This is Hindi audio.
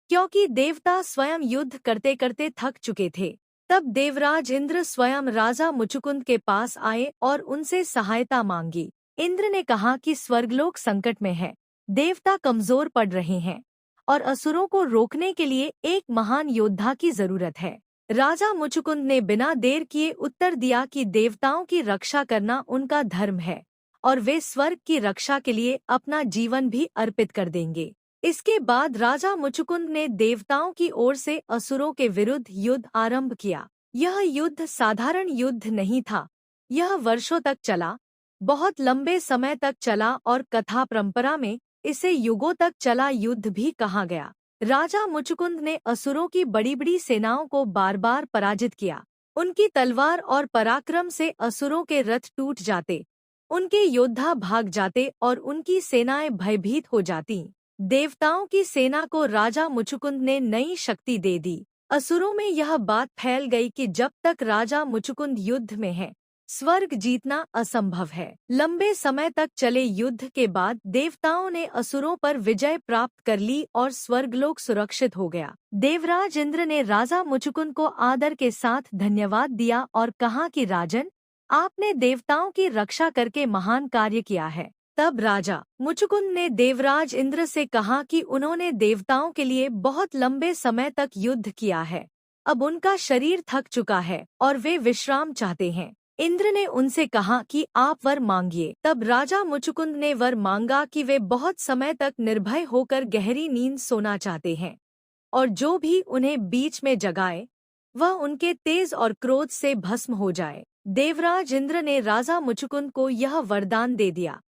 क्योंकि देवता स्वयं युद्ध करते करते थक चुके थे। तब देवराज इंद्र स्वयं राजा मुचुकुंद के पास आए और उनसे सहायता मांगी। इंद्र ने कहा कि स्वर्गलोक संकट में है, देवता कमजोर पड़ रहे हैं और असुरों को रोकने के लिए एक महान योद्धा की जरूरत है। राजा मुचुकुंद ने बिना देर किए उत्तर दिया कि देवताओं की रक्षा करना उनका धर्म है और वे स्वर्ग की रक्षा के लिए अपना जीवन भी अर्पित कर देंगे। इसके बाद राजा मुचुकुंद ने देवताओं की ओर से असुरों के विरुद्ध युद्ध आरंभ किया। यह युद्ध साधारण युद्ध नहीं था, यह वर्षों तक चला, बहुत लंबे समय तक चला और कथा परंपरा में इसे युगों तक चला युद्ध भी कहा गया। राजा मुचुकुंद ने असुरों की बड़ी बड़ी सेनाओं को बार बार पराजित किया। उनकी तलवार और पराक्रम से असुरों के रथ टूट जाते, उनके योद्धा भाग जाते और उनकी सेनाएं भयभीत हो जाती। देवताओं की सेना को राजा मुचुकुंद ने नई शक्ति दे दी। असुरों में यह बात फैल गई कि जब तक राजा मुचुकुंद युद्ध में है, स्वर्ग जीतना असंभव है। लंबे समय तक चले युद्ध के बाद देवताओं ने असुरों पर विजय प्राप्त कर ली और स्वर्गलोक सुरक्षित हो गया। देवराज इंद्र ने राजा मुचुकुंद को आदर के साथ धन्यवाद दिया और कहा कि राजन, आपने देवताओं की रक्षा करके महान कार्य किया है। तब राजा मुचुकुंद ने देवराज इंद्र से कहा कि उन्होंने देवताओं के लिए बहुत लंबे समय तक युद्ध किया है, अब उनका शरीर थक चुका है और वे विश्राम चाहते हैं। इंद्र ने उनसे कहा कि आप वर मांगिए। तब राजा मुचुकुंद ने वर मांगा कि वे बहुत समय तक निर्भय होकर गहरी नींद सोना चाहते हैं और जो भी उन्हें बीच में जगाए वह उनके तेज और क्रोध से भस्म हो जाए। देवराज इंद्र ने राजा मुचुकुंद को यह वरदान दे दिया।